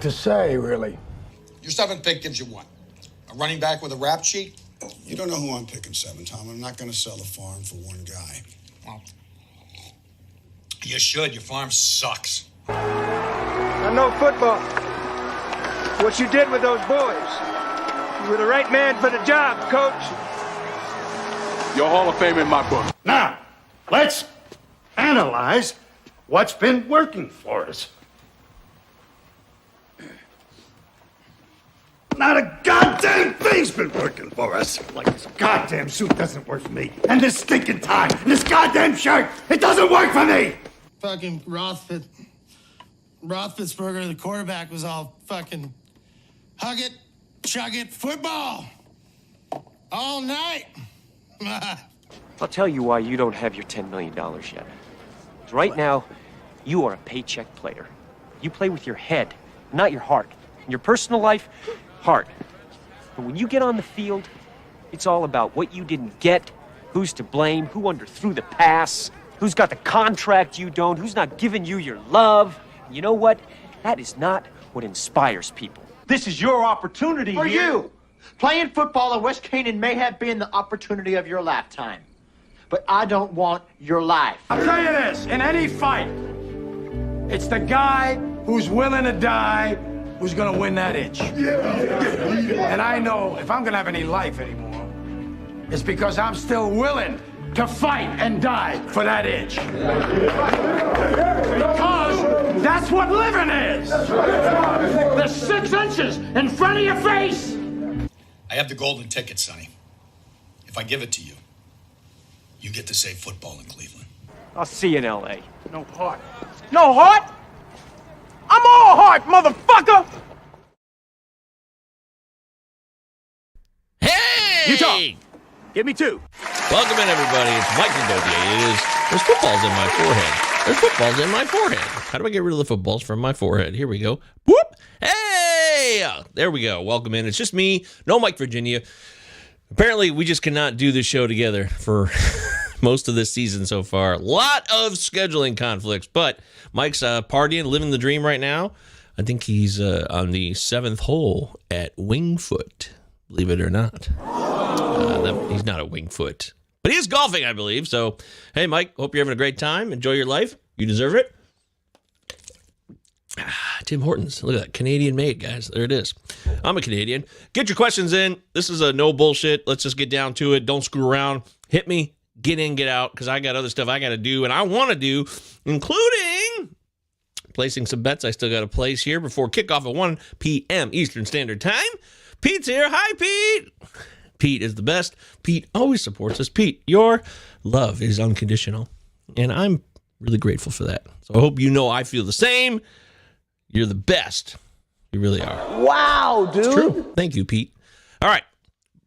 To say, really. Your seventh pick gives you what? A running back with a rap sheet? You don't know who I'm picking, Seven, Tom. I'm not going to sell the farm for one guy. Well, you should. Your farm sucks. I know football. What you did with those boys. You were the right man for the job, Coach. Your Hall of Fame in my book. Now, let's analyze what's been working for us. Not a goddamn thing's been working for us. Like this goddamn suit doesn't work for me. And this stinking tie, and this goddamn shirt, it doesn't work for me. Fucking Roethlisberger, the quarterback, was all fucking hug it, chug it, football. All night. I'll tell you why you don't have your $10 million yet. 'Cause right now, you are a paycheck player. You play with your head, not your heart. In your personal life, heart. But when you get on the field, it's all about what you didn't get, who's to blame, who underthrew the pass, who's got the contract you don't, who's not giving you your love. And you know what? That is not what inspires people. This is your opportunity for here. you. Playing football at West Canaan may have been the opportunity of your lifetime, but I don't want your life. I'll tell you this, in any fight, it's the guy who's willing to die who's gonna win that itch. And I know if I'm gonna have any life anymore, it's because I'm still willing to fight and die for that itch. Because that's what living is. The 6 inches in front of your face. I have the golden ticket, Sonny. If I give it to you, you get to say football in Cleveland. I'll see you in L.A. No heart. No heart? I'm all heart, motherfucker! Hey! Utah, give me 2. Welcome in, everybody. It's Michael Govier. There's footballs in my forehead. There's footballs in my forehead. How do I get rid of the footballs from my forehead? Here we go. Whoop! Hey! There we go. Welcome in. It's just me. No Mike Virginia. Apparently, we just cannot do this show together for most of this season so far. A lot of scheduling conflicts, but Mike's partying, living the dream right now. I think he's on the 7th hole at Wingfoot, believe it or not. He's not a Wingfoot, but he is golfing, I believe. So, hey, Mike, hope you're having a great time. Enjoy your life. You deserve it. Tim Hortons. Look at that. Canadian made, guys. There it is. I'm a Canadian. Get your questions in. This is a no bullshit. Let's just get down to it. Don't screw around. Hit me. Get in, get out, because I got other stuff I got to do and I want to do, including placing some bets I still got to place here before kickoff at 1 p.m. Eastern Standard Time. Pete's here. Hi, Pete. Pete is the best. Pete always supports us. Pete, your love is unconditional, and I'm really grateful for that. So I hope you know I feel the same. You're the best. You really are. Wow, dude. It's true. Thank you, Pete. All right.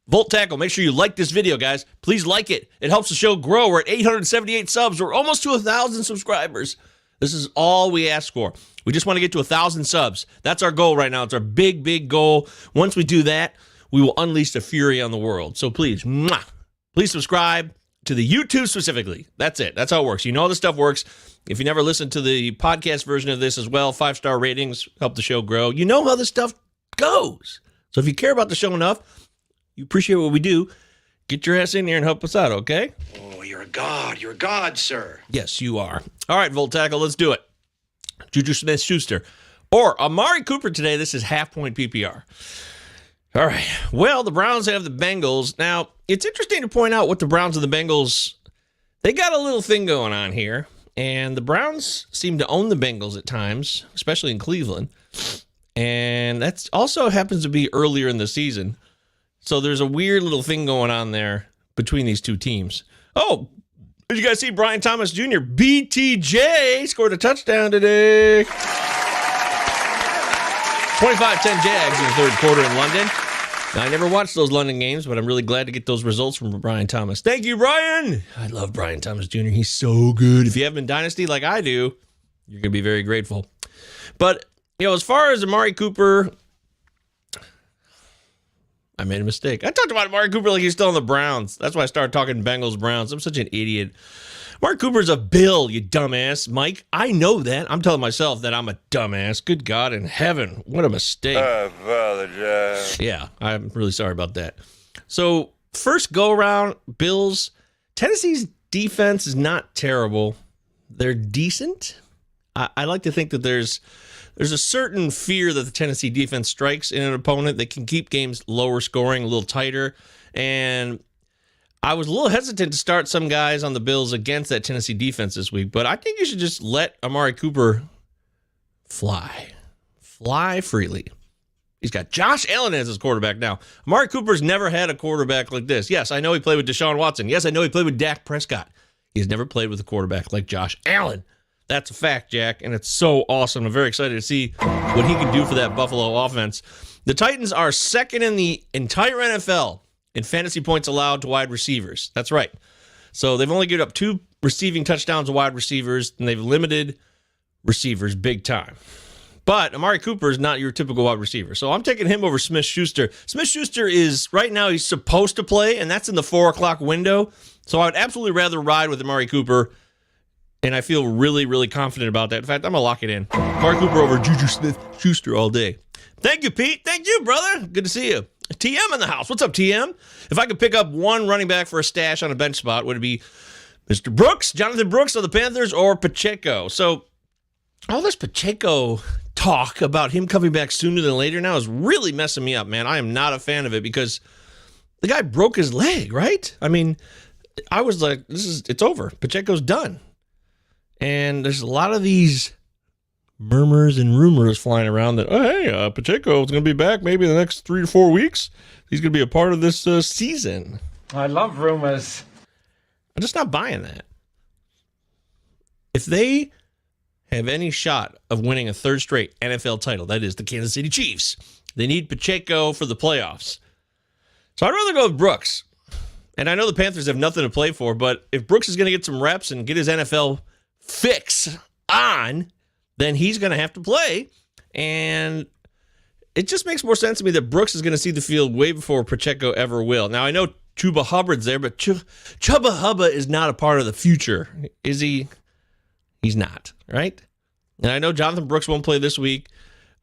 Volt Tackle, make sure you like this video, guys. Please like it. It helps the show grow. We're at 878 subs. We're almost to 1,000 subscribers. This is all we ask for. We just want to get to 1,000 subs. That's our goal right now. It's our big, big goal. Once we do that, we will unleash the fury on the world. So please, please subscribe to the YouTube specifically. That's it. That's how it works. You know how this stuff works. If you never listened to the podcast version of this as well, 5-star ratings help the show grow. You know how this stuff goes. So if you care about the show enough, you appreciate what we do, get your ass in here and help us out, okay? Oh, you're a god. You're a god, sir. Yes, you are. All right, Volt Tackle, let's do it. Juju Smith-Schuster. Or Amari Cooper today. This is half-point PPR. All right. Well, the Browns have the Bengals. Now, it's interesting to point out what the Browns and the Bengals, they got a little thing going on here. And the Browns seem to own the Bengals at times, especially in Cleveland. And that also happens to be earlier in the season. So there's a weird little thing going on there between these two teams. Oh, did you guys see Brian Thomas Jr.? BTJ scored a touchdown today. 25-10 Jags in the third quarter in London. Now, I never watched those London games, but I'm really glad to get those results from Brian Thomas. Thank you, Brian. I love Brian Thomas Jr. He's so good. If you have him in Dynasty like I do, you're going to be very grateful. But, you know, as far as Amari Cooper, I made a mistake. I talked about Amari Cooper like he's still on the Browns. That's why I started talking Bengals-Browns. I'm such an idiot. Amari Cooper's a Bill, you dumbass. Mike, I know that. I'm telling myself that I'm a dumbass. Good God in heaven. What a mistake. I apologize. Yeah, I'm really sorry about that. So, first go-around, Bills. Tennessee's defense is not terrible. They're decent. I like to think that there's a certain fear that the Tennessee defense strikes in an opponent that can keep games lower scoring, a little tighter. And I was a little hesitant to start some guys on the Bills against that Tennessee defense this week, but I think you should just let Amari Cooper fly freely. He's got Josh Allen as his quarterback now. Amari Cooper's never had a quarterback like this. Yes, I know he played with Deshaun Watson. Yes, I know he played with Dak Prescott. He's never played with a quarterback like Josh Allen. That's a fact, Jack, and it's so awesome. I'm very excited to see what he can do for that Buffalo offense. The Titans are second in the entire NFL in fantasy points allowed to wide receivers. That's right. So they've only given up 2 receiving touchdowns to wide receivers, and they've limited receivers big time. But Amari Cooper is not your typical wide receiver. So I'm taking him over Smith-Schuster. Smith-Schuster is, right now, he's supposed to play, and that's in the 4 o'clock window. So I would absolutely rather ride with Amari Cooper, and I feel really, really confident about that. In fact, I'm going to lock it in. Amari Cooper over Juju Smith-Schuster all day. Thank you, Pete. Thank you, brother. Good to see you. TM in the house. What's up, TM? If I could pick up one running back for a stash on a bench spot, would it be Mr. Brooks, Jonathan Brooks of the Panthers, or Pacheco? So all this Pacheco talk about him coming back sooner than later now is really messing me up, man. I am not a fan of it because the guy broke his leg, right? I mean, I was like, it's over. Pacheco's done. And there's a lot of these murmurs and rumors flying around that, oh, hey, Pacheco is going to be back maybe in the next 3 to 4 weeks. He's going to be a part of this season. I love rumors. I'm just not buying that. If they have any shot of winning a 3rd straight NFL title, that is the Kansas City Chiefs, they need Pacheco for the playoffs. So I'd rather go with Brooks. And I know the Panthers have nothing to play for, but if Brooks is going to get some reps and get his NFL fix on, then he's going to have to play. And it just makes more sense to me that Brooks is going to see the field way before Pacheco ever will. Now, I know Chuba Hubbard's there, but Chuba Hubbard is not a part of the future. Is he? He's not, right? And I know Jonathan Brooks won't play this week,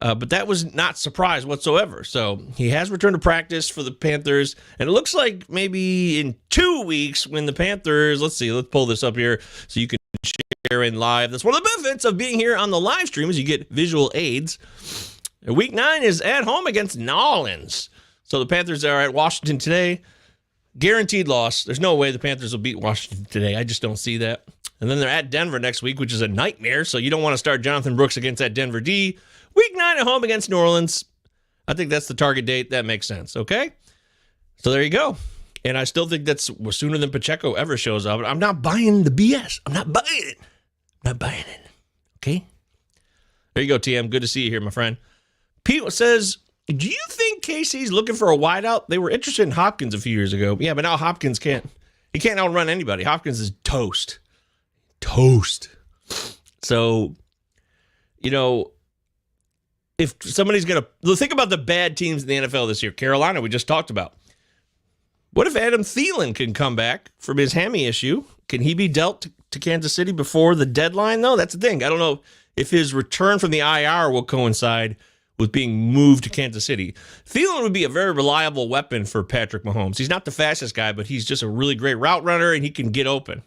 but that was not surprise whatsoever. So he has returned to practice for the Panthers, and it looks like maybe in 2 weeks when the Panthers, let's pull this up here so you can share in live. That's one of the benefits of being here on the live stream is you get visual aids. Week 9 is at home against New Orleans. So the Panthers are at Washington today. Guaranteed loss. There's no way the Panthers will beat Washington today. I just don't see that. And then they're at Denver next week, which is a nightmare. So you don't want to start Jonathan Brooks against that Denver D. Week 9 at home against New Orleans. I think that's the target date. That makes sense, okay? So there you go. And I still think that's sooner than Pacheco ever shows up. I'm not buying the BS. I'm not buying it. I'm not buying it. Okay? There you go, TM. Good to see you here, my friend. Pete says, do you think Casey's looking for a wideout? They were interested in Hopkins a few years ago. Yeah, but now Hopkins can't outrun anybody. Hopkins is toast. So, if somebody's going to think about the bad teams in the NFL this year, Carolina, we just talked about. What if Adam Thielen can come back from his hammy issue? Can he be dealt to Kansas City before the deadline, though? That's the thing. I don't know if his return from the IR will coincide with being moved to Kansas City. Thielen would be a very reliable weapon for Patrick Mahomes. He's not the fastest guy, but he's just a really great route runner, and he can get open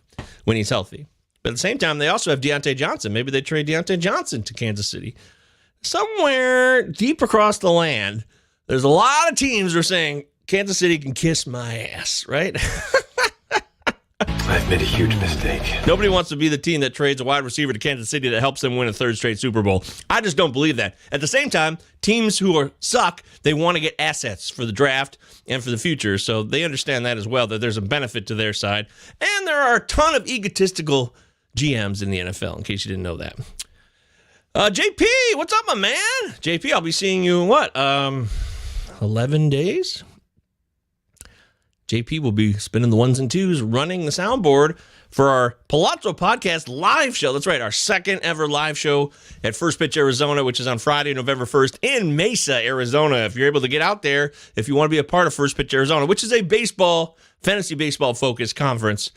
when he's healthy. But at the same time, they also have Deontay Johnson. Maybe they trade Deontay Johnson to Kansas City. Somewhere deep across the land, there's a lot of teams who are saying, Kansas City can kiss my ass, right? I've made a huge mistake. Nobody wants to be the team that trades a wide receiver to Kansas City that helps them win a 3rd straight Super Bowl. I just don't believe that. At the same time, teams who suck, they want to get assets for the draft and for the future, so they understand that as well, that there's a benefit to their side. And there are a ton of egotistical GMs in the NFL, in case you didn't know that. JP, what's up, my man? JP, I'll be seeing you in 11 days? JP will be spinning the ones and twos, running the soundboard for our Palazzo Podcast live show. That's right, our second ever live show at First Pitch Arizona, which is on Friday, November 1st in Mesa, Arizona. If you're able to get out there, if you want to be a part of First Pitch Arizona, which is a fantasy baseball focused conference,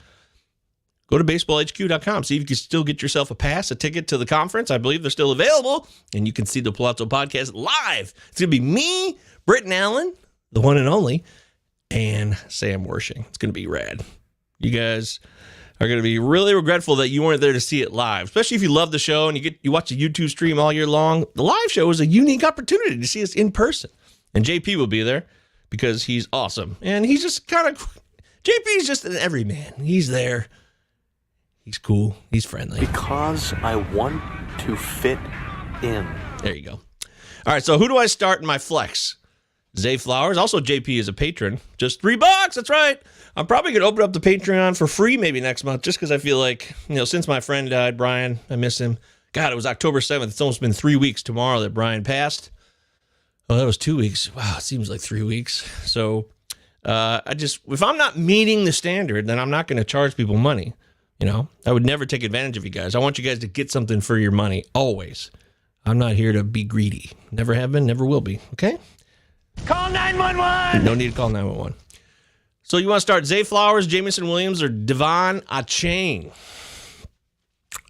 go to baseballhq.com. See if you can still get yourself a ticket to the conference. I believe they're still available, and you can see the Palazzo Podcast live. It's going to be me, Britton Allen, the one and only, and Sam Worshing. It's going to be rad. You guys are going to be really regretful that you weren't there to see it live, especially if you love the show and you watch the YouTube stream all year long. The live show is a unique opportunity to see us in person. And JP will be there because he's awesome. And he's just JP's just an everyman. He's there. He's cool. He's friendly. Because I want to fit in. There you go. All right, so who do I start in my flex? Zay Flowers. Also, JP is a patron. Just $3. That's right. I'm probably going to open up the Patreon for free maybe next month just because I feel like, since my friend died, Brian, I miss him. God, it was October 7th. It's almost been 3 weeks tomorrow that Brian passed. Oh, that was 2 weeks. Wow, it seems like 3 weeks. So if I'm not meeting the standard, then I'm not going to charge people money. I would never take advantage of you guys. I want you guys to get something for your money, always. I'm not here to be greedy. Never have been, never will be, okay? Call 911! No need to call 911. So you want to start Zay Flowers, Jamison Williams, or Devon Achane?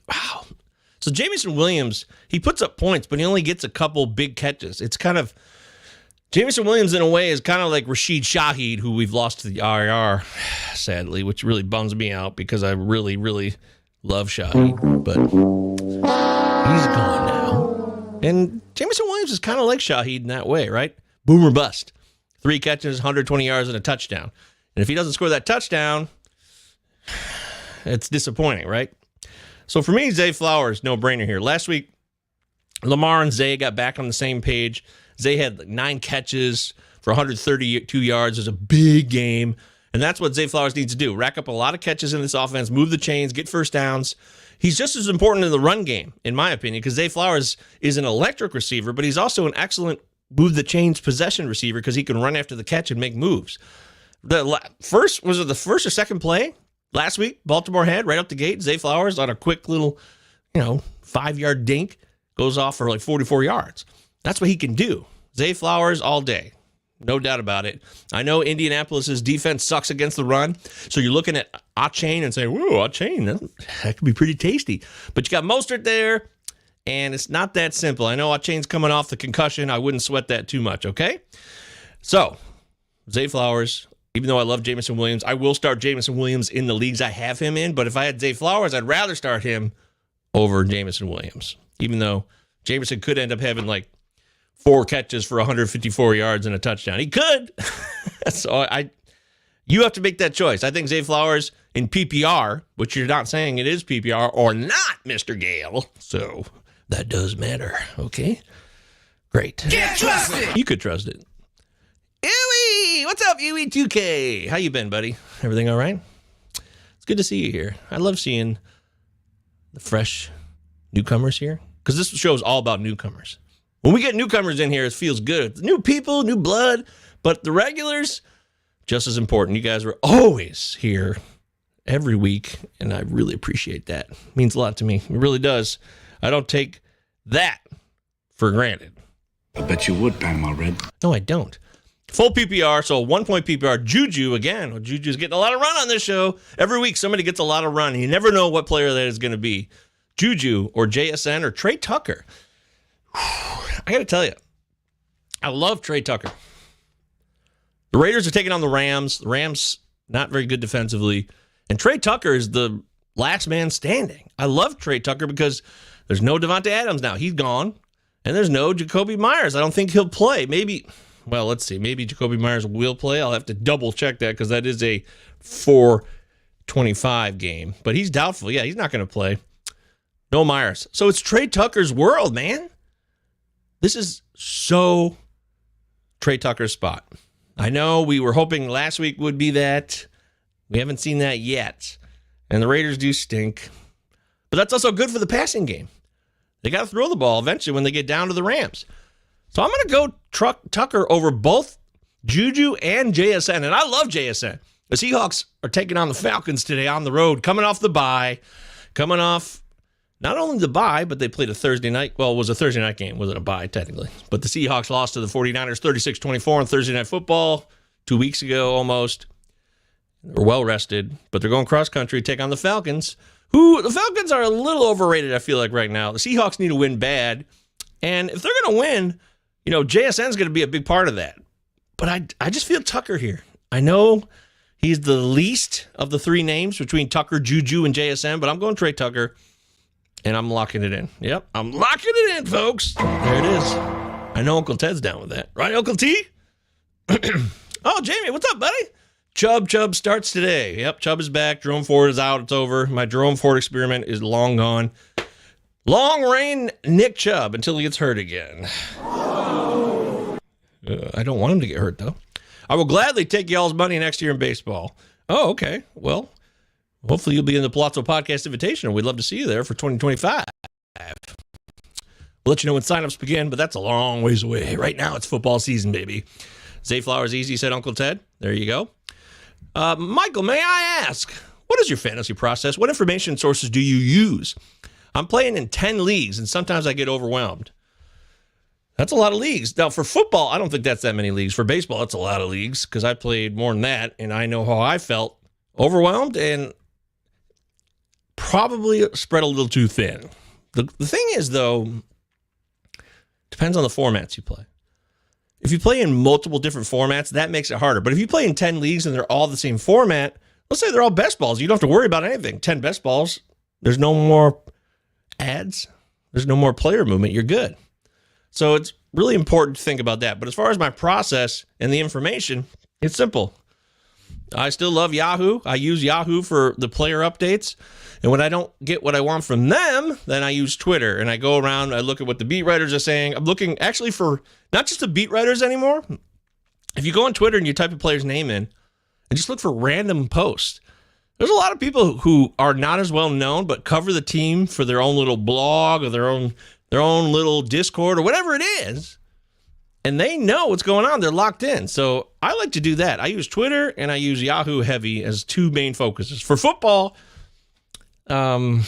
Wow. So Jamison Williams, he puts up points, but he only gets a couple big catches. It's Jamison Williams, in a way, is kind of like Rashid Shaheed, who we've lost to the RIR, sadly, which really bums me out because I really, really love Shaheed. But he's gone now. And Jamison Williams is kind of like Shaheed in that way, right? Boom or bust. 3 catches, 120 yards, and a touchdown. And if he doesn't score that touchdown, it's disappointing, right? So for me, Zay Flowers, no-brainer here. Last week, Lamar and Zay got back on the same page. Zay had 9 catches for 132 yards. It was a big game. And that's what Zay Flowers needs to do. Rack up a lot of catches in this offense, move the chains, get first downs. He's just as important in the run game, in my opinion, because Zay Flowers is an electric receiver, but he's also an excellent move the chains possession receiver because he can run after the catch and make moves. Was it the first or second play last week? Baltimore had right up the gate. Zay Flowers on a quick little, 5-yard dink goes off for like 44 yards. That's what he can do. Zay Flowers all day. No doubt about it. I know Indianapolis's defense sucks against the run, so you're looking at Achane and saying, whoa, Achane, that could be pretty tasty. But you got Mostert there, and it's not that simple. I know Achane's coming off the concussion. I wouldn't sweat that too much, okay? So, Zay Flowers, even though I love Jamison Williams, I will start Jamison Williams in the leagues I have him in, but if I had Zay Flowers, I'd rather start him over Jamison Williams, even though Jamison could end up having like 4 catches for 154 yards and a touchdown. He could. So you have to make that choice. I think Zay Flowers in PPR, which you're not saying it is PPR or not, Mr. Gale. So that does matter. Okay. Great. Can't trust it. You could trust it. Ewie! What's up, Ewie2K? How you been, buddy? Everything all right? It's good to see you here. I love seeing the fresh newcomers here because this show is all about newcomers. When we get newcomers in here, it feels good. New people, new blood, but the regulars, just as important. You guys are always here every week, and I really appreciate that. It means a lot to me. It really does. I don't take that for granted. I bet you would, Panama Red. No, I don't. Full PPR, so 1-point PPR. Juju, again. Well, Juju's getting a lot of run on this show. Every week, somebody gets a lot of run. You never know what player that is going to be. Juju or JSN or Trey Tucker. I got to tell you, I love Trey Tucker. The Raiders are taking on the Rams. The Rams, not very good defensively. And Trey Tucker is the last man standing. I love Trey Tucker because there's no Devontae Adams now. He's gone. And there's no Jacoby Myers. I don't think he'll play. Maybe, well, let's see. Maybe Jacoby Myers will play. I'll have to double check that because that is a 4:25 game. But he's doubtful. Yeah, he's not going to play. No Myers. So it's Trey Tucker's world, man. This is so Trey Tucker's spot. I know we were hoping last week would be that. We haven't seen that yet. And the Raiders do stink. But that's also good for the passing game. They got to throw the ball eventually when they get down to the Rams. So I'm going to go Tucker over both Juju and JSN. And I love JSN. The Seahawks are taking on the Falcons today on the road, coming off the bye, coming off not only the bye, but they played a Thursday night. Well, it was a Thursday night game. It wasn't a bye, technically. But the Seahawks lost to the 49ers 36-24 on Thursday Night Football 2 weeks ago almost. They're well rested, but they're going cross-country to take on the Falcons, who the Falcons are a little overrated, I feel like, right now. The Seahawks need to win bad. And if they're going to win, JSN's going to be a big part of that. But I just feel Tucker here. I know he's the least of the three names between Tucker, Juju, and JSN, but I'm going Trey Tucker. And I'm locking it in. Yep, I'm locking it in, folks. There it is. I know Uncle Ted's down with that. Right, Uncle T? Oh, Jamie, what's up, buddy? Chubb starts today. Yep, Chubb is back. Jerome Ford is out. It's over. My Jerome Ford experiment is long gone. Long reign Nick Chubb until he gets hurt again. I don't want him to get hurt, though. I will gladly take y'all's money next year in baseball. Oh, okay. Well, hopefully you'll be in the Palazzo Podcast Invitational. We'd love to see you there for 2025. We'll let you know when signups begin, but that's a long ways away. Right now, it's football season, baby. Zay Flowers easy, said Uncle Ted. There you go. Michael, may I ask, what is your fantasy process? What information sources do you use? I'm playing in 10 leagues, and sometimes I get overwhelmed. That's a lot of leagues. Now, for football, I don't think that's that many leagues. For baseball, that's a lot of leagues because I played more than that, and I know how I felt. Overwhelmed and probably spread a little too thin. The thing is, though, depends on the formats you play. If you play in multiple different formats, that makes it harder. But if you play in 10 leagues and they're all the same format, let's say they're all best balls, you don't have to worry about anything. 10 best balls, there's no more ads, there's no more player movement, you're good. So it's really important to think about that. But as far as my process and the information, it's simple. I still love Yahoo. I use Yahoo for the player updates. And when I don't get what I want from them, then I use Twitter. And I go around, I look at what the beat writers are saying. I'm looking actually for not just the beat writers anymore. If you go on Twitter and you type a player's name in and just look for random posts, there's a lot of people who are not as well known, but cover the team for their own little blog or their own little Discord or whatever it is. And they know what's going on. They're locked in. So I like to do that. I use Twitter and I use Yahoo heavy as two main focuses. For football, I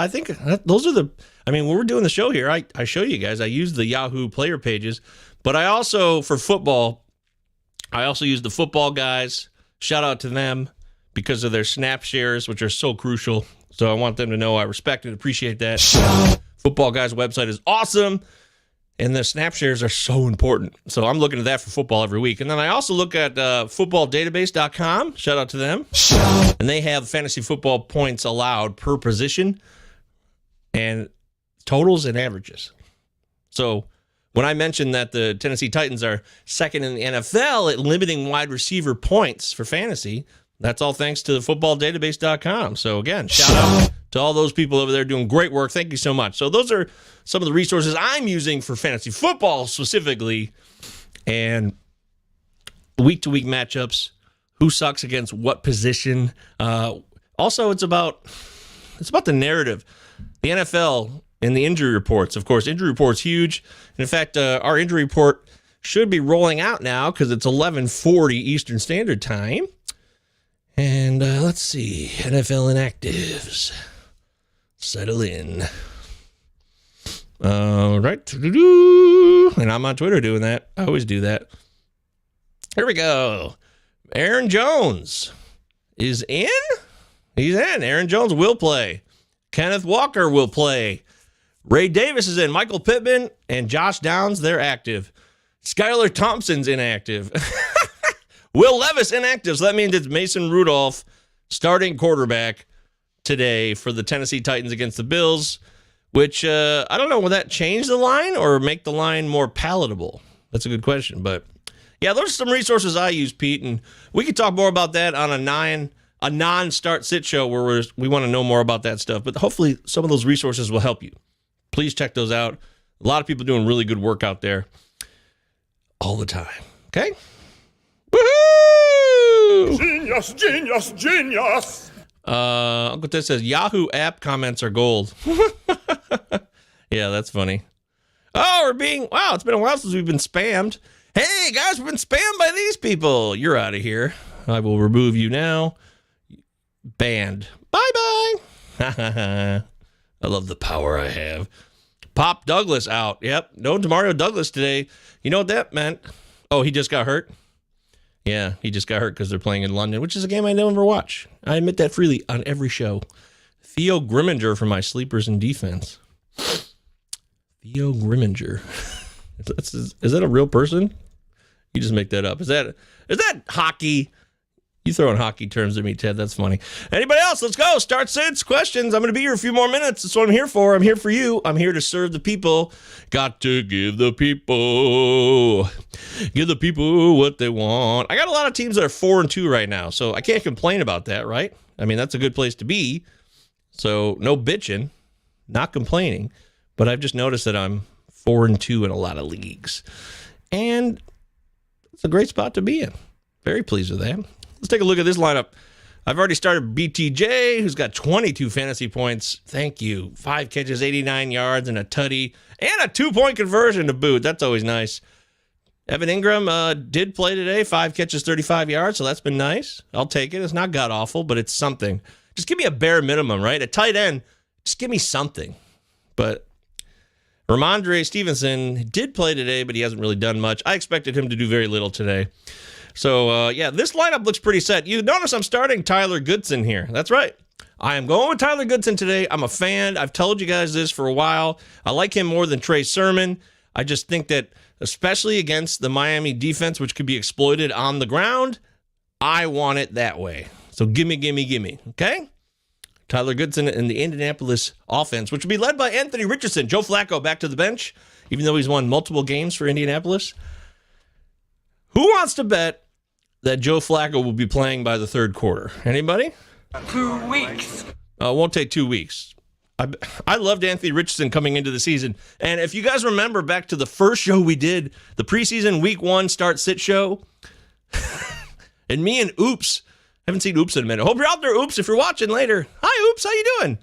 think those are when we're doing the show here, I show you guys, I use the Yahoo player pages, but I also, for football, I also use the football guys. Shout out to them because of their snap shares, which are so crucial. So I want them to know I respect and appreciate that. Football guys' website is awesome. And the snap shares are so important. So I'm looking at that for football every week. And then I also look at footballdatabase.com. Shout out to them. And they have fantasy football points allowed per position and totals and averages. So when I mentioned that the Tennessee Titans are second in the NFL at limiting wide receiver points for fantasy, that's all thanks to footballdatabase.com. So again, shout out to all those people over there doing great work. Thank you so much. So those are some of the resources I'm using for fantasy football specifically, and week-to-week matchups, who sucks against what position. Also, it's about the narrative. The NFL and the injury reports. Of course, injury report's huge. And in fact, our injury report should be rolling out now because it's 11:40 Eastern Standard Time. And let's see, NFL inactives. Settle in. Right. And I'm on Twitter doing that. I always do that. Here we go. Aaron Jones is in. He's in. Aaron Jones will play. Kenneth Walker will play. Ray Davis is in. Michael Pittman and Josh Downs, they're active. Skylar Thompson's inactive. Will Levis inactive. So that means it's Mason Rudolph starting quarterback today for the Tennessee Titans against the Bills, which I don't know, will that change the line or make the line more palatable? That's a good question. But yeah, those are some resources I use, Pete, and we could talk more about that on a non-start sit show where we want to know more about that stuff. But hopefully some of those resources will help you. Please check those out. A lot of people doing really good work out there all the time. Okay? Woohoo! Genius, genius, genius! Uncle Ted says Yahoo app comments are gold. Yeah, that's funny. Oh, it's been a while since we've been spammed. Hey, guys, we've been spammed by these people. You're out of here. I will remove you now. Banned. Bye-bye. I love the power I have. Pop Douglas out. Yep. No Demario Douglas today. You know what that meant? Oh, he just got hurt? Yeah, he just got hurt because they're playing in London, which is a game I never watch. I admit that freely on every show. Theo Grimminger for my sleepers in defense. Theo Grimminger. Is that a real person? You just make that up. Is that hockey? You throwing hockey terms at me, Ted. That's funny. Anybody else? Let's go. Start sits, questions. I'm going to be here a few more minutes. That's what I'm here for. I'm here for you. I'm here to serve the people. Got to give the people what they want. I got a lot of teams that are 4-2 right now, so I can't complain about that, right? I mean, that's a good place to be. So no bitching, not complaining. But I've just noticed that I'm 4-2 in a lot of leagues. And it's a great spot to be in. Very pleased with that. Let's take a look at this lineup. I've already started BTJ, who's got 22 fantasy points. Thank you. 5 catches, 89 yards, and a tutty, and a 2-point conversion to boot. That's always nice. Evan Ingram did play today, 5 catches, 35 yards, so that's been nice. I'll take it. It's not god-awful, but it's something. Just give me a bare minimum, right? At tight end, just give me something. But Ramondre Stevenson did play today, but he hasn't really done much. I expected him to do very little today. So, this lineup looks pretty set. You notice I'm starting Tyler Goodson here. That's right. I am going with Tyler Goodson today. I'm a fan. I've told you guys this for a while. I like him more than Trey Sermon. I just think that, especially against the Miami defense, which could be exploited on the ground, I want it that way. So, gimme. Okay? Tyler Goodson and the Indianapolis offense, which will be led by Anthony Richardson. Joe Flacco back to the bench, even though he's won multiple games for Indianapolis. Who wants to bet that Joe Flacco will be playing by the third quarter? Anybody? 2 weeks. It won't take 2 weeks. I loved Anthony Richardson coming into the season. And if you guys remember back to the first show we did, the preseason week 1 start-sit show, and me and Oops, haven't seen Oops in a minute. Hope you're out there, Oops, if you're watching later. Hi, Oops, how you doing?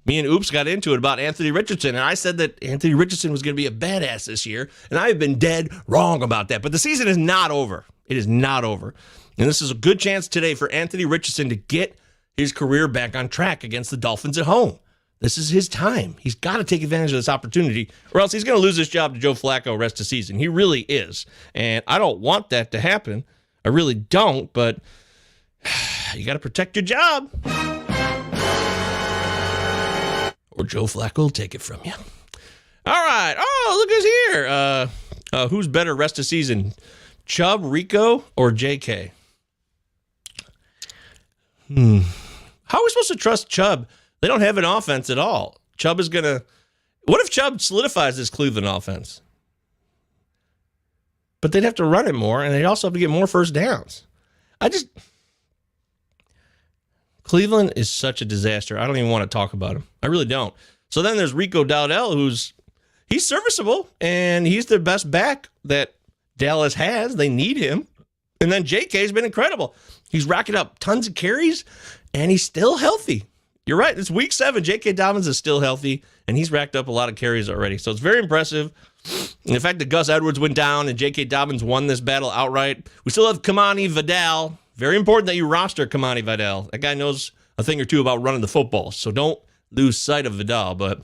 Me and Oops got into it about Anthony Richardson, and I said that Anthony Richardson was going to be a badass this year, and I have been dead wrong about that. But the season is not over. It is not over. And this is a good chance today for Anthony Richardson to get his career back on track against the Dolphins at home. This is his time. He's got to take advantage of this opportunity, or else he's going to lose his job to Joe Flacco rest of the season. He really is. And I don't want that to happen. I really don't, but you got to protect your job, or Joe Flacco will take it from you. All right. Oh, look who's here. Who's better rest of season, Chubb, Rico, or JK? How are we supposed to trust Chubb? They don't have an offense at all. Chubb is going to... What if Chubb solidifies this Cleveland offense? But they'd have to run it more, and they'd also have to get more first downs. Cleveland is such a disaster. I don't even want to talk about him. I really don't. So then there's Rico Dowdell, he's serviceable, and he's the best back that Dallas has. They need him. And then JK's been incredible. He's racking up tons of carries, and he's still healthy. You're right. It's week 7. J.K. Dobbins is still healthy, and he's racked up a lot of carries already. So it's very impressive. And the fact that Gus Edwards went down and J.K. Dobbins won this battle outright. We still have Kamani Vidal. Very important that you roster Kamani Vidal. That guy knows a thing or two about running the football, so don't lose sight of Vidal. But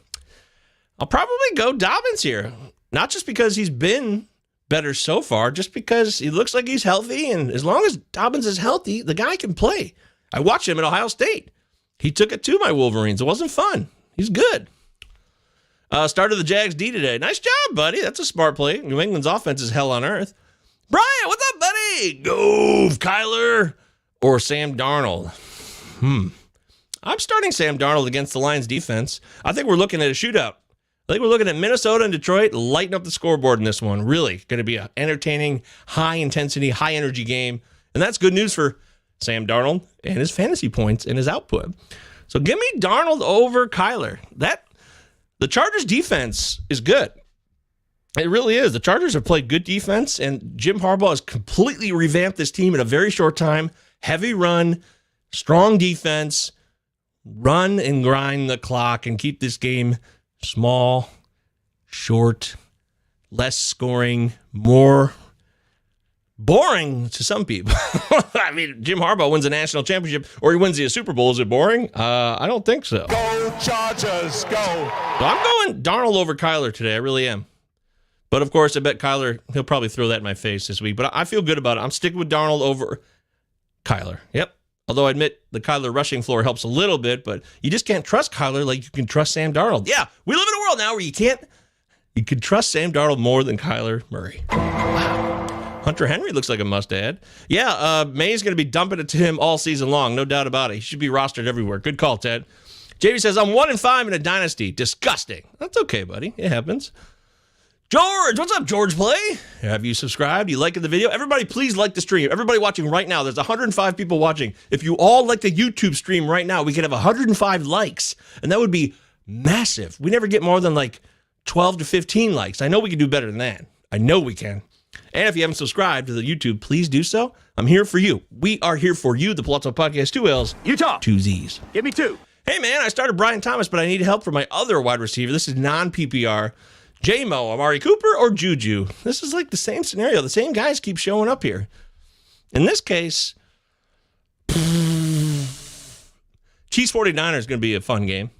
I'll probably go Dobbins here. Not just because he's been better so far, just because he looks like he's healthy, and as long as Dobbins is healthy, the guy can play. I watched him at Ohio State. He took it to my Wolverines. It wasn't fun. He's good. Started the Jags D today. Nice job, buddy. That's a smart play. New England's offense is hell on earth. Brian, what's up, buddy? Gove, Kyler, or Sam Darnold? I'm starting Sam Darnold against the Lions defense. I think we're looking at a shootout. I think we're looking at Minnesota and Detroit lighting up the scoreboard in this one. Really going to be an entertaining, high-intensity, high-energy game. And that's good news for Sam Darnold and his fantasy points and his output. So give me Darnold over Kyler. The Chargers defense is good. It really is. The Chargers have played good defense, and Jim Harbaugh has completely revamped this team in a very short time. Heavy run, strong defense, run and grind the clock and keep this game small, short, less scoring, more boring to some people. I mean, Jim Harbaugh wins a national championship or he wins the Super Bowl. Is it boring? I don't think so. Go Chargers, go. So I'm going Darnold over Kyler today. I really am. But, of course, I bet Kyler, he'll probably throw that in my face this week. But I feel good about it. I'm sticking with Darnold over Kyler. Yep. Although I admit the Kyler rushing floor helps a little bit, but you just can't trust Kyler like you can trust Sam Darnold. Yeah, we live in a world now where you can trust Sam Darnold more than Kyler Murray. Wow. Hunter Henry looks like a must-add. Yeah, May's going to be dumping it to him all season long, no doubt about it. He should be rostered everywhere. Good call, Ted. JV says, I'm 1-5 in a dynasty. Disgusting. That's okay, buddy. It happens. George, what's up, George Play? Have you subscribed? You liking the video? Everybody, please like the stream. Everybody watching right now, there's 105 people watching. If you all like the YouTube stream right now, we could have 105 likes, and that would be massive. We never get more than like 12 to 15 likes. I know we can do better than that. I know we can. And if you haven't subscribed to the YouTube, please do so. I'm here for you. We are here for you, the Palazzo Podcast, 2 L's, Utah. 2 Z's. Give me 2. Hey, man, I started Brian Thomas, but I need help for my other wide receiver. This is non-PPR. J-Mo, Amari Cooper, or Juju? This is like the same scenario. The same guys keep showing up here. In this case, Chiefs 49ers is going to be a fun game.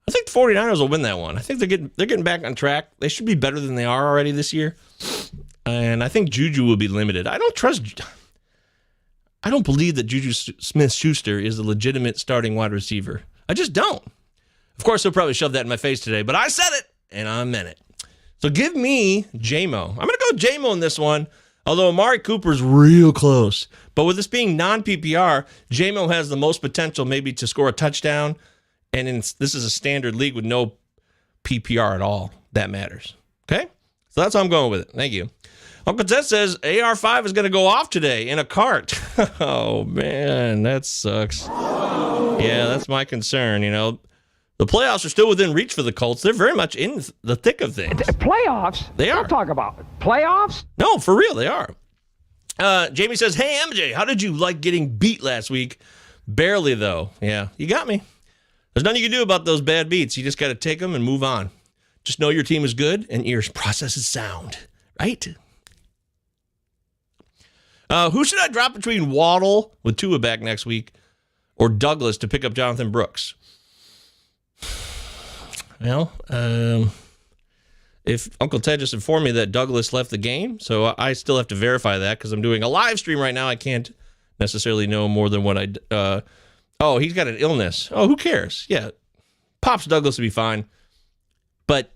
I think the 49ers will win that one. I think they're getting back on track. They should be better than they are already this year. And I think Juju will be limited. I don't believe that Juju Smith-Schuster is a legitimate starting wide receiver. I just don't. Of course, he'll probably shove that in my face today, but I said it, and I meant it. So give me J-Mo. I'm going to go J-Mo in this one, although Amari Cooper's real close. But with this being non-PPR, J-Mo has the most potential maybe to score a touchdown, and this is a standard league with no PPR at all. That matters. Okay? So that's how I'm going with it. Thank you. Uncle Ted says AR5 is going to go off today in a cart. Oh, man, that sucks. Yeah, that's my concern, you know. The playoffs are still within reach for the Colts. They're very much in the thick of things. Playoffs? They are. Don't talk about it. Playoffs? No, for real, they are. Jamie says, hey, MJ, how did you like getting beat last week? Barely, though. Yeah, you got me. There's nothing you can do about those bad beats. You just got to take them and move on. Just know your team is good and your process is sound, right? Who should I drop between Waddle with Tua back next week or Douglas to pick up Jonathan Brooks? Well, if Uncle Ted just informed me that Douglas left the game, so I still have to verify that because I'm doing a live stream right now. I can't necessarily know more than what oh, he's got an illness. Oh, who cares? Yeah, Pops Douglas will be fine. But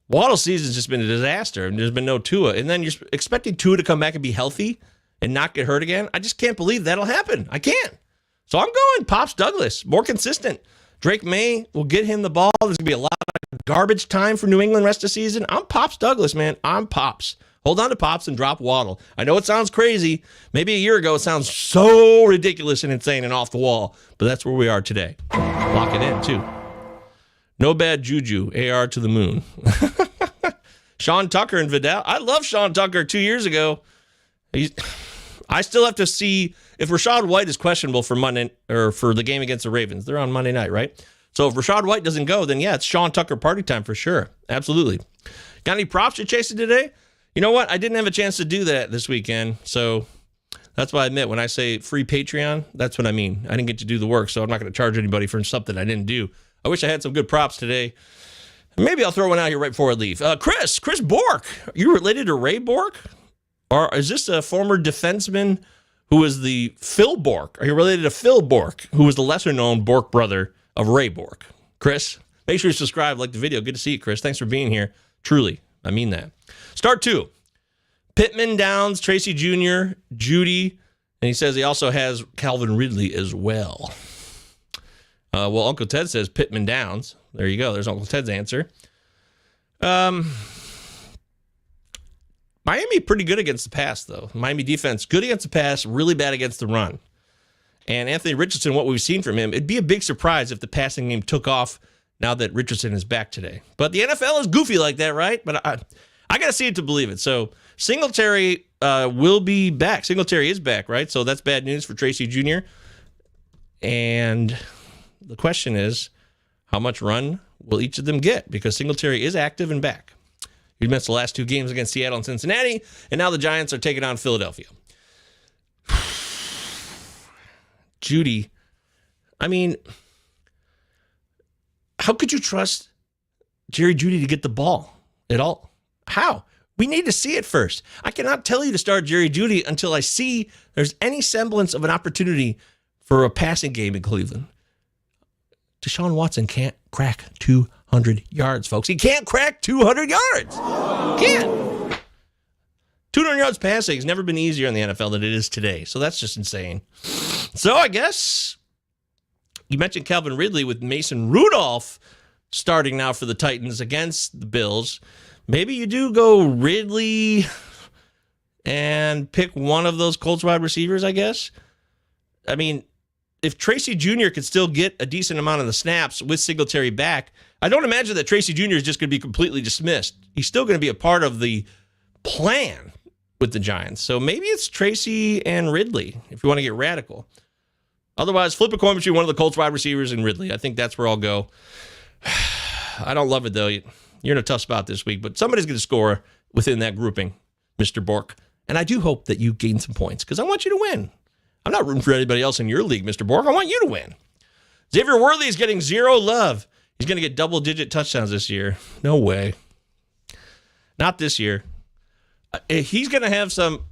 Waddle's season's just been a disaster, and there's been no Tua. And then you're expecting Tua to come back and be healthy and not get hurt again? I just can't believe that'll happen. I can't. So I'm going Pops Douglas, more consistent. Drake May will get him the ball. There's going to be a lot of garbage time for New England rest of the season. I'm Pops Douglas, man. I'm Pops. Hold on to Pops and drop Waddle. I know it sounds crazy. Maybe a year ago it sounds so ridiculous and insane and off the wall, but that's where we are today. Lock it in, too. No bad juju. AR to the moon. Sean Tucker and Vidal. I love Sean Tucker 2 years ago. I still have to see if Rachaad White is questionable for Monday or for the game against the Ravens. They're on Monday night, right? So if Rachaad White doesn't go, then yeah, it's Sean Tucker party time for sure. Absolutely. Got any props you're chasing today? You know what? I didn't have a chance to do that this weekend. So that's why I admit when I say free Patreon, that's what I mean. I didn't get to do the work, so I'm not going to charge anybody for something I didn't do. I wish I had some good props today. Maybe I'll throw one out here right before I leave. Chris Bork. Are you related to Ray Bork? Or is this a former defenseman who was the Phil Bork? Are you related to Phil Bork, who was the lesser-known Bork brother of Ray Bork? Chris, make sure you subscribe, like the video. Good to see you, Chris. Thanks for being here. Truly, I mean that. Start 2. Pittman, Downs, Tracy Jr., Judy, and he says he also has Calvin Ridley as well. Well, Uncle Ted says Pittman, Downs. There you go. There's Uncle Ted's answer. Miami pretty good against the pass, though. Miami defense, good against the pass, really bad against the run. And Anthony Richardson, what we've seen from him, it'd be a big surprise if the passing game took off now that Richardson is back today. But the NFL is goofy like that, right? But I got to see it to believe it. So Singletary will be back. Singletary is back, right? So that's bad news for Tracy Jr. And the question is, how much run will each of them get? Because Singletary is active and back. He missed the last 2 games against Seattle and Cincinnati, and now the Giants are taking on Philadelphia. Jeudy, I mean, how could you trust Jerry Jeudy to get the ball at all? How? We need to see it first. I cannot tell you to start Jerry Jeudy until I see there's any semblance of an opportunity for a passing game in Cleveland. Deshaun Watson can't crack 200 yards, folks. He can't crack 200 yards. Can't. 200 yards passing has never been easier in the NFL than it is today. So that's just insane. So I guess you mentioned Calvin Ridley with Mason Rudolph starting now for the Titans against the Bills. Maybe you do go Ridley and pick one of those Colts wide receivers, I guess. I mean, if Tracy Jr. could still get a decent amount of the snaps with Singletary back, I don't imagine that Tracy Jr. is just going to be completely dismissed. He's still going to be a part of the plan with the Giants. So maybe it's Tracy and Ridley if you want to get radical. Otherwise, flip a coin between one of the Colts wide receivers and Ridley. I think that's where I'll go. I don't love it, though. You're in a tough spot this week, but somebody's going to score within that grouping, Mr. Bork. And I do hope that you gain some points because I want you to win. I'm not rooting for anybody else in your league, Mr. Bork. I want you to win. Xavier Worthy is getting 0 love. He's going to get double-digit touchdowns this year. No way. Not this year. He's going to have some...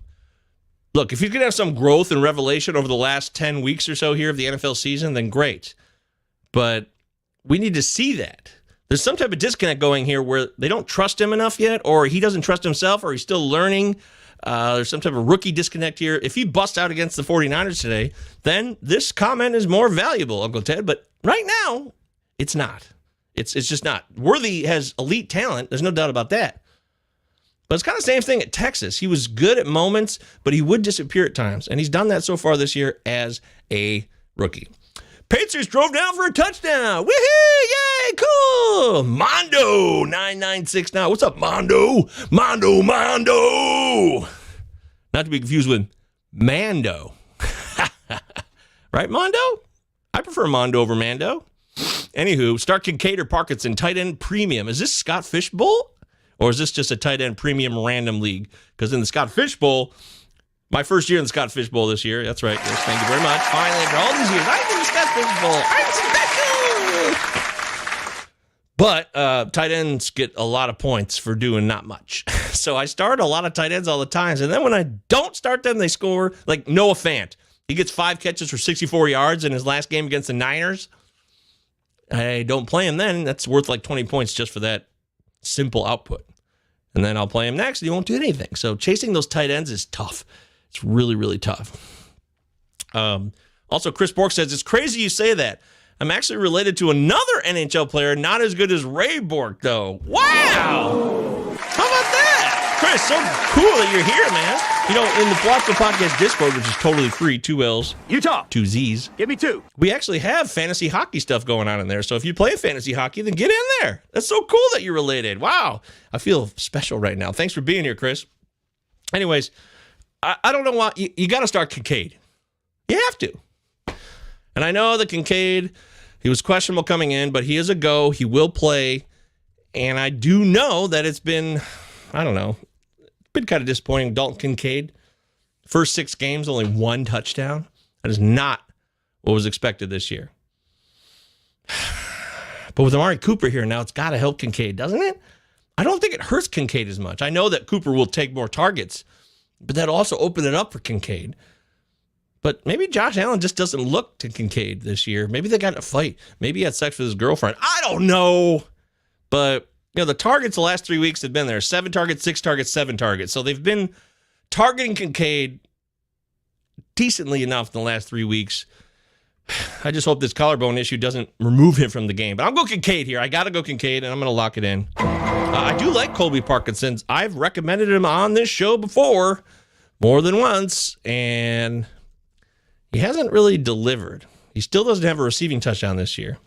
Look, if he's going to have some growth and revelation over the last 10 weeks or so here of the NFL season, then great. But we need to see that. There's some type of disconnect going here where they don't trust him enough yet, or he doesn't trust himself, or he's still learning. There's some type of rookie disconnect here. If he busts out against the 49ers today, then this comment is more valuable, Uncle Ted. But right now, it's not. It's just not. Worthy has elite talent. There's no doubt about that. But it's kind of the same thing at Texas. He was good at moments, but he would disappear at times. And he's done that so far this year as a rookie. Pacers drove down for a touchdown. Woohoo! Yay! Cool! Mondo 9969. What's up, Mondo? Mondo! Not to be confused with Mando. Right, Mondo? I prefer Mondo over Mando. Anywho, start Kincaid or Parkinson, tight end premium. Is this Scott Fish Bowl? Or is this just a tight end premium random league? Because in the Scott Fish Bowl, my first year in the Scott Fish Bowl this year. That's right. Yes, thank you very much. Finally, after all these years, I'm in the Scott Fish Bowl. I'm special. But tight ends get a lot of points for doing not much. So I start a lot of tight ends all the time. And then when I don't start them, they score. Like Noah Fant. He gets 5 catches for 64 yards in his last game against the Niners. I don't play him then. That's worth like 20 points just for that simple output. And then I'll play him next and he won't do anything. So chasing those tight ends is tough. It's really, really tough. Also, Chris Bork says, it's crazy you say that. I'm actually related to another NHL player, not as good as Ray Bork, though. Wow! How about that? Chris, so cool that you're here, man. You know, in the Palazzo Podcast Discord, which is totally free, 2 L's. Utah. 2 Z's. Give me 2. We actually have fantasy hockey stuff going on in there. So if you play fantasy hockey, then get in there. That's so cool that you're related. Wow. I feel special right now. Thanks for being here, Chris. Anyways, I don't know why. You got to start Kincaid. You have to. And I know that Kincaid, he was questionable coming in, but he is a go. He will play. And I do know that it's been, I don't know, been kind of disappointing. Dalton Kincaid, first 6 games, only 1 touchdown. That is not what was expected this year. But with Amari Cooper here now, it's got to help Kincaid, doesn't it? I don't think it hurts Kincaid as much. I know that Cooper will take more targets, but that'll also open it up for Kincaid. But maybe Josh Allen just doesn't look to Kincaid this year. Maybe they got in a fight. Maybe he had sex with his girlfriend. I don't know. But, you know, the targets the last 3 weeks have been there. 7 targets, 6 targets, 7 targets. So they've been targeting Kincaid decently enough in the last 3 weeks. I just hope this collarbone issue doesn't remove him from the game. But I'm going Kincaid here. I got to go Kincaid, and I'm going to lock it in. I do like Colby Parkinson. I've recommended him on this show before, more than once, and he hasn't really delivered. He still doesn't have a receiving touchdown this year.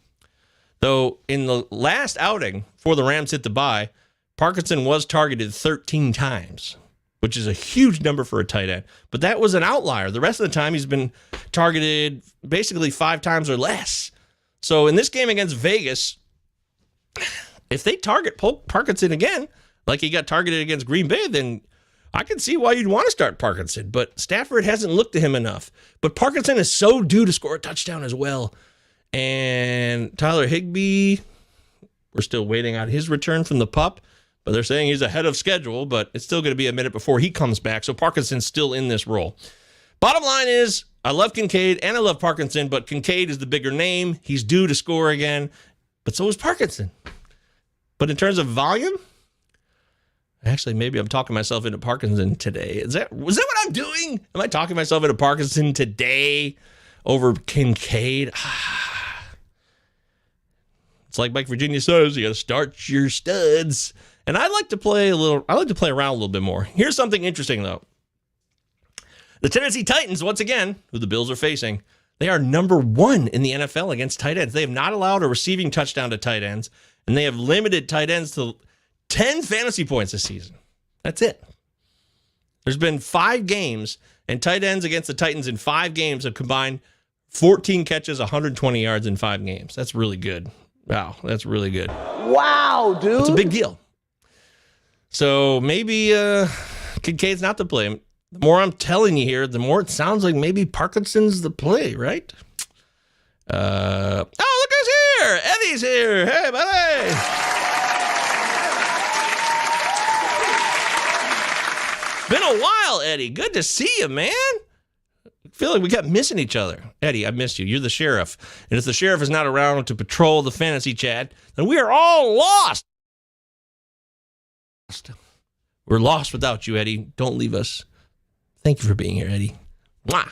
Though in the last outing before the Rams hit the bye, Parkinson was targeted 13 times, which is a huge number for a tight end. But that was an outlier. The rest of the time, he's been targeted basically 5 times or less. So in this game against Vegas, if they target Parkinson again, like he got targeted against Green Bay, then I can see why you'd want to start Parkinson. But Stafford hasn't looked at him enough. But Parkinson is so due to score a touchdown as well. And Tyler Higbee, we're still waiting on his return from the PUP. But they're saying he's ahead of schedule, but it's still going to be a minute before he comes back. So Parkinson's still in this role. Bottom line is, I love Kincaid and I love Parkinson, but Kincaid is the bigger name. He's due to score again, but so is Parkinson. But in terms of volume, actually, maybe I'm talking myself into Parkinson today. Was that what I'm doing? Am I talking myself into Parkinson today over Kincaid? It's like Mike Virginia says, you got to start your studs. And I like to play around a little bit more. Here's something interesting, though. The Tennessee Titans, once again, who the Bills are facing, they are number 1 in the NFL against tight ends. They have not allowed a receiving touchdown to tight ends, and they have limited tight ends to 10 fantasy points this season. That's it. There's been 5 games, and tight ends against the Titans in 5 games have combined 14 catches, 120 yards in 5 games. That's really good. Wow, that's really good. Wow, dude. It's a big deal. So maybe Kincaid's not the play. The more I'm telling you here, the more it sounds like maybe Parkinson's the play, right? Oh, look who's here. Eddie's here. Hey, buddy. Been a while, Eddie. Good to see you, man. I feel like we kept missing each other. Eddie, I missed you. You're the sheriff. And if the sheriff is not around to patrol the fantasy chat, then we are all lost. We're lost without you, Eddie. Don't leave us. Thank you for being here, Eddie. Mwah.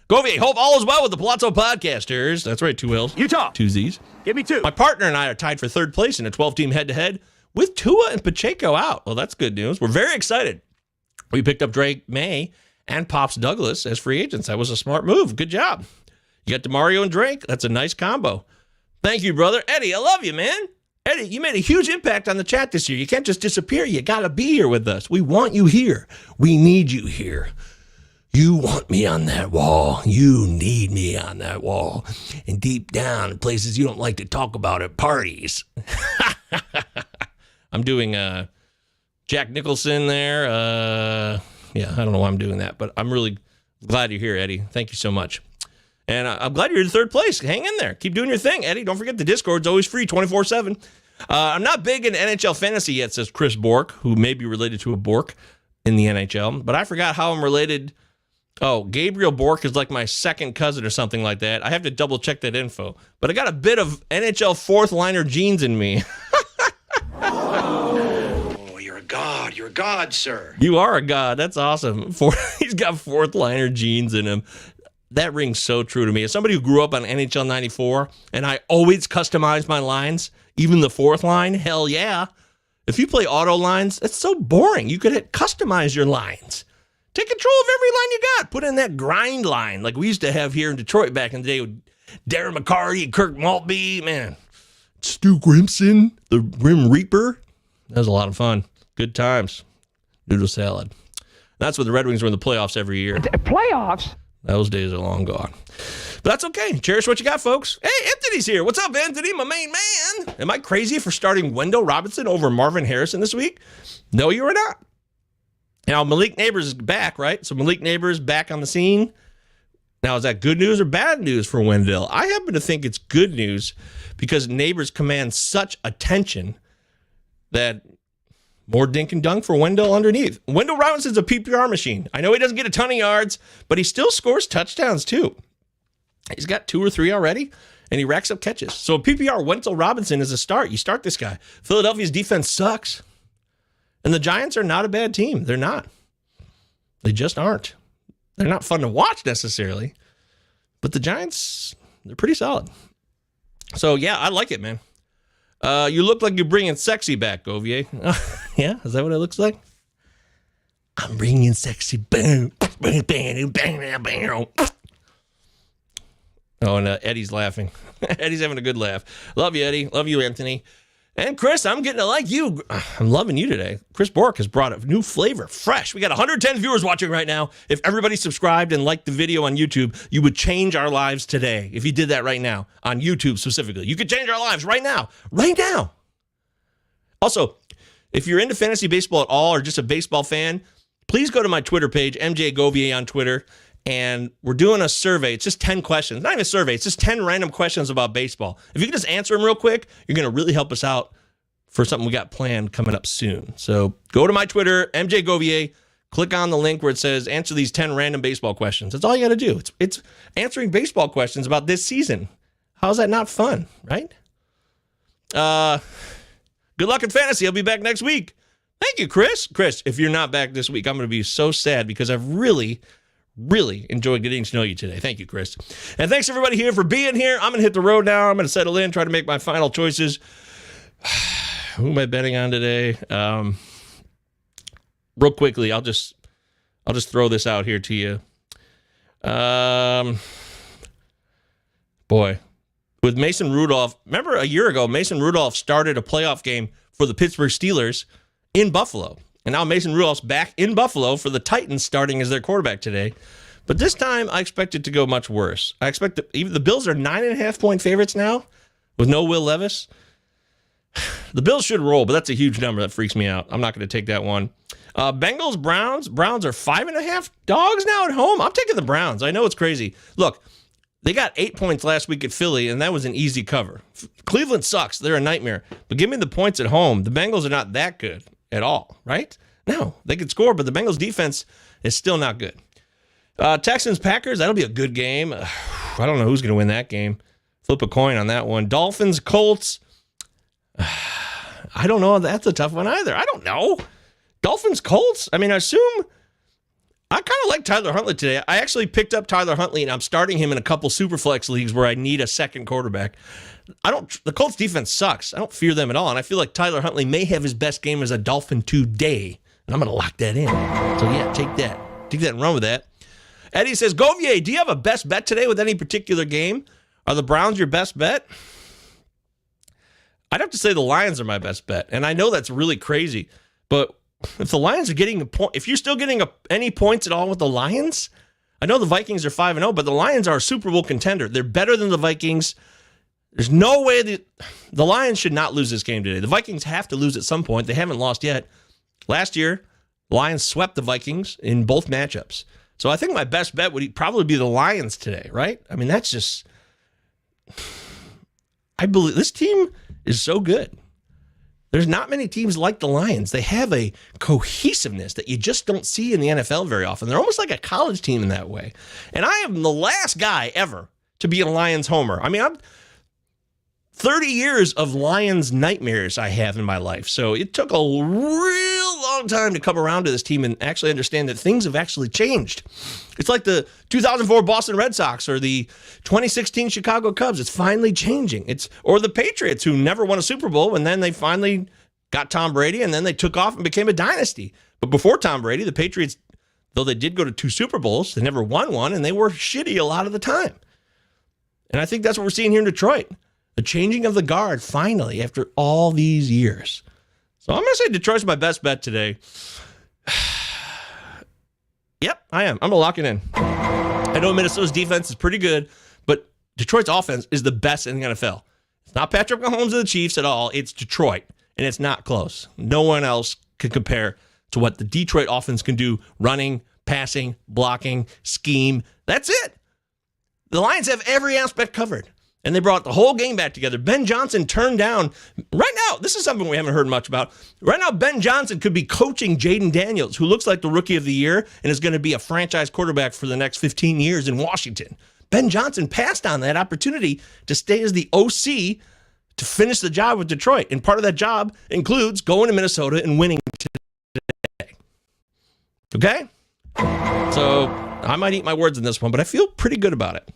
Govier, hope all is well with the Palazzo Podcasters. That's right, 2 L's. Utah. 2 Z's. Give me 2. My partner and I are tied for 3rd place in a 12-team head-to-head with Tua and Pacheco out. Well, that's good news. We're very excited. We picked up Drake May and Pops Douglas as free agents. That was a smart move. Good job. You got DeMario and Drake. That's a nice combo. Thank you, brother. Eddie, I love you, man. Eddie, you made a huge impact on the chat this year. You can't just disappear. You got to be here with us. We want you here. We need you here. You want me on that wall. You need me on that wall. And deep down, in places you don't like to talk about at parties. I'm doing Jack Nicholson there. Yeah, I don't know why I'm doing that, but I'm really glad you're here, Eddie. Thank you so much. And I'm glad you're in 3rd place. Hang in there. Keep doing your thing, Eddie. Don't forget the Discord's always free 24/7. I'm not big in NHL fantasy yet, says Chris Bork, who may be related to a Bork in the NHL. But I forgot how I'm related. Oh, Gabriel Bork is like my second cousin or something like that. I have to double check that info. But I got a bit of NHL 4th-liner genes in me. Oh, you're a god. You're a god, sir. You are a god. That's awesome. He's got 4th-liner genes in him. That rings so true to me. As somebody who grew up on NHL 94, and I always customize my lines, even the 4th line, hell yeah. If you play auto lines, it's so boring. You could customize your lines. Take control of every line you got. Put in that grind line like we used to have here in Detroit back in the day with Darren McCarty, Kirk Maltby, man. Stu Grimson, the Grim Reaper. That was a lot of fun. Good times. Noodle salad. That's when the Red Wings were in the playoffs every year. Playoffs? Those days are long gone. But that's okay. Cherish what you got, folks. Hey, Anthony's here. What's up, Anthony, my main man? Am I crazy for starting Wendell Robinson over Marvin Harrison this week? No, you are not. Now, Malik Neighbors is back, right? So Malik Neighbors back on the scene. Now, is that good news or bad news for Wendell? I happen to think it's good news because Neighbors commands such attention that more dink and dunk for Wendell underneath. Wendell Robinson's a PPR machine. I know he doesn't get a ton of yards, but he still scores touchdowns too. He's got 2 or 3 already, and he racks up catches. So PPR, Wendell Robinson is a start. You start this guy. Philadelphia's defense sucks. And the Giants are not a bad team. They're not. They just aren't. They're not fun to watch necessarily, but the Giants, they're pretty solid. So, yeah, I like it, man. You look like you're bringing sexy back, Govier. Yeah, is that what it looks like? I'm bringing sexy. Bam, bam, bam, bam, bam. Oh, and Eddie's laughing. Eddie's having a good laugh. Love you, Eddie. Love you, Anthony. And Chris, I'm getting to like you. I'm loving you today. Chris Bork has brought a new flavor, fresh. We got 110 viewers watching right now. If everybody subscribed and liked the video on YouTube, you would change our lives today. If you did that right now, on YouTube specifically. You could change our lives right now. Right now. Also, If you're into fantasy baseball at all or just a baseball fan, please go to my Twitter page, MJ Govier on Twitter, and we're doing a survey. It's just 10 questions. Not even a survey. It's just 10 random questions about baseball. If you can just answer them real quick, you're going to really help us out for something we got planned coming up soon. So go to my Twitter, MJ Govier, click on the link where it says answer these 10 random baseball questions. That's all you got to do. It's answering baseball questions about this season. How's that not fun, right? Good luck in fantasy. I'll be back next week. Thank you, Chris. Chris, if you're not back this week, I'm going to be so sad because I've really enjoyed getting to know you today. Thank you, Chris. And thanks, everybody here, for being here. I'm going to hit the road now. I'm going to settle in, try to make my final choices. Who am I betting on today? Real quickly, I'll just throw this out here to you. Boy, with Mason Rudolph, remember a year ago, Mason Rudolph started a playoff game for the Pittsburgh Steelers in Buffalo. And now Mason Rudolph's back in Buffalo for the Titans, starting as their quarterback today. But this time, I expect it to go much worse. I expect that even the Bills are 9.5-point favorites now with no Will Levis. The Bills should roll, but that's a huge number. That freaks me out. I'm not going to take that one. Bengals, Browns. Browns are 5.5 dogs now at home. I'm taking the Browns. I know it's crazy. Look, they got 8 points last week at Philly, and that was an easy cover. Cleveland sucks. They're a nightmare. But give me the points at home. The Bengals are not that good at all, right? No, they could score, but the Bengals defense is still not good. Texans, Packers, that'll be a good game. I don't know who's going to win that game. Flip a coin on that one. Dolphins, Colts. I don't know. That's a tough one either. I don't know. Dolphins, Colts. I mean, I assume I kind of like Tyler Huntley today. I actually picked up Tyler Huntley, and I'm starting him in a couple Superflex leagues where I need a second quarterback. The Colts defense sucks. I don't fear them at all, and I feel like Tyler Huntley may have his best game as a Dolphin today, and I'm going to lock that in. So, yeah, take that. Take that and run with that. Eddie says, Govier, do you have a best bet today with any particular game? Are the Browns your best bet? I'd have to say the Lions are my best bet, and I know that's really crazy, but if the Lions are getting a point, if you're still getting any points at all with the Lions, I know the Vikings are 5-0, but the Lions are a Super Bowl contender. They're better than the Vikings. There's no way the Lions should not lose this game today. The Vikings have to lose at some point. They haven't lost yet. Last year, the Lions swept the Vikings in both matchups. So I think my best bet would probably be the Lions today, right? I mean, that's just, I believe this team is so good. There's not many teams like the Lions. They have a cohesiveness that you just don't see in the NFL very often. They're almost like a college team in that way. And I am the last guy ever to be a Lions homer. I mean, I'm 30 years of Lions nightmares I have in my life. So it took a real long time to come around to this team and actually understand that things have actually changed. It's like the 2004 Boston Red Sox or the 2016 Chicago Cubs. It's finally changing. Or the Patriots, who never won a Super Bowl, and then they finally got Tom Brady, and then they took off and became a dynasty. But before Tom Brady, the Patriots, though they did go to 2 Super Bowls, they never won one, and they were shitty a lot of the time. And I think that's what we're seeing here in Detroit. The changing of the guard, finally, after all these years. So I'm going to say Detroit's my best bet today. Yep, I am. I'm going to lock it in. I know Minnesota's defense is pretty good, but Detroit's offense is the best in the NFL. It's not Patrick Mahomes of the Chiefs at all. It's Detroit, and it's not close. No one else can compare to what the Detroit offense can do running, passing, blocking, scheme. That's it. The Lions have every aspect covered. And they brought the whole game back together. Ben Johnson turned down. Right now, this is something we haven't heard much about. Right now, Ben Johnson could be coaching Jaden Daniels, who looks like the rookie of the year and is going to be a franchise quarterback for the next 15 years in Washington. Ben Johnson passed on that opportunity to stay as the OC to finish the job with Detroit. And part of that job includes going to Minnesota and winning today. Okay? So I might eat my words in this one, but I feel pretty good about it.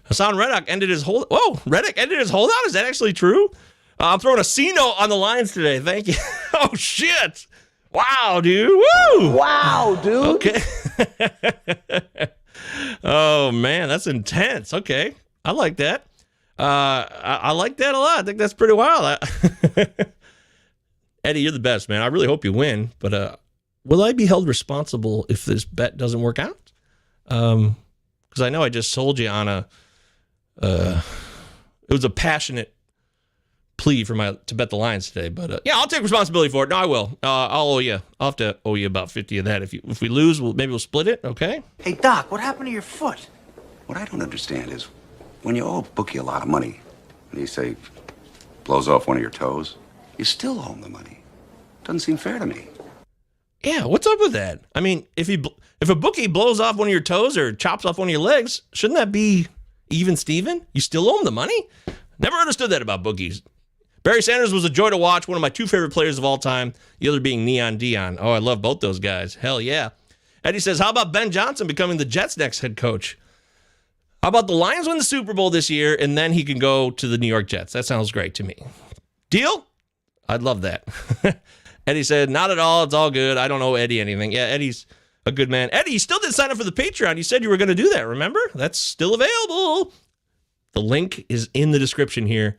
Hassan Reddick ended his holdout. Whoa, Reddick ended his holdout? Is that actually true? I'm throwing a C-note on the Lions today. Thank you. Oh, shit. Wow, dude. Woo! Wow, dude. Okay. Oh, man, that's intense. Okay. I like that. I like that a lot. I think that's pretty wild. Eddie, you're the best, man. I really hope you win. But will I be held responsible if this bet doesn't work out? Because I know I just sold you on it was a passionate plea to bet the Lions today. But yeah, I'll take responsibility for it. No, I will. I'll owe you. I'll have to owe you about 50 of that. If we lose, maybe we'll split it. Okay. Hey, Doc, what happened to your foot? What I don't understand is when you owe a bookie a lot of money, and you say blows off one of your toes, you still owe him the money. Doesn't seem fair to me. Yeah, what's up with that? I mean, if a bookie blows off one of your toes or chops off one of your legs, shouldn't that be even Steven? You still owe him the money? Never understood that about bookies. Barry Sanders was a joy to watch, one of my two favorite players of all time, the other being Neon Dion. Oh, I love both those guys. Hell yeah. Eddie says, how about Ben Johnson becoming the Jets' next head coach? How about the Lions win the Super Bowl this year, and then he can go to the New York Jets? That sounds great to me. Deal? I'd love that. Eddie said, not at all. It's all good. I don't owe Eddie anything. Yeah, Eddie's a good man. Eddie, you still didn't sign up for the Patreon. You said you were going to do that, remember? That's still available. The link is in the description here.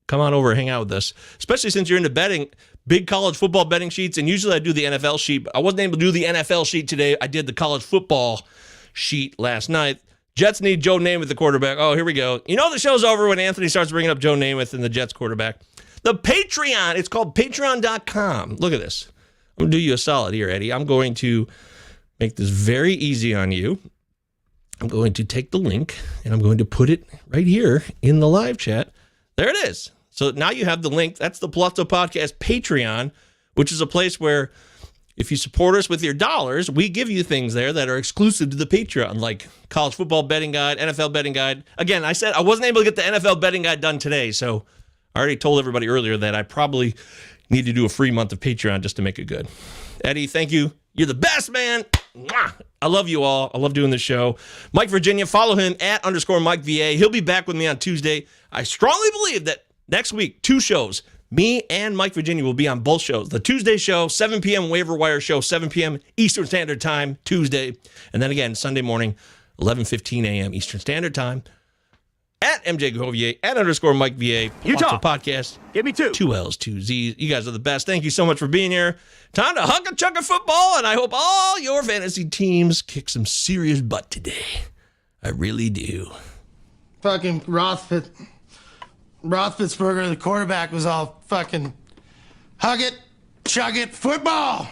Come on over, hang out with us, especially since you're into betting, big college football betting sheets. And usually I do the NFL sheet, but I wasn't able to do the NFL sheet today. I did the college football sheet last night. Jets need Joe Namath, the quarterback. Oh, here we go. You know the show's over when Anthony starts bringing up Joe Namath and the Jets quarterback. The Patreon, it's called patreon.com. Look at this. I'm going to do you a solid here, Eddie. I'm going to make this very easy on you. I'm going to take the link and I'm going to put it right here in the live chat. There it is. So now you have the link. That's the Palazzo Podcast Patreon, which is a place where if you support us with your dollars, we give you things there that are exclusive to the Patreon, like college football betting guide, NFL betting guide. Again, I said I wasn't able to get the NFL betting guide done today, so I already told everybody earlier that I probably need to do a free month of Patreon just to make it good. Eddie, thank you. You're the best, man. Mwah. I love you all. I love doing this show. Mike Virginia, follow him at _Mike VA. He'll be back with me on Tuesday. I strongly believe that next week, 2 shows, me and Mike Virginia will be on both shows. The Tuesday show, 7 p.m. Waiver Wire show, 7 p.m. Eastern Standard Time, Tuesday. And then again, Sunday morning, 11:15 a.m. Eastern Standard Time. At MJ Govier, at _Mike VA. Utah Podcast. Give me 2. 2 L's, 2 Z's. You guys are the best. Thank you so much for being here. Time to hunk a chunk of football, and I hope all your fantasy teams kick some serious butt today. I really do. Fucking Roethlisberger, the quarterback, was all fucking hug it, chug it, football.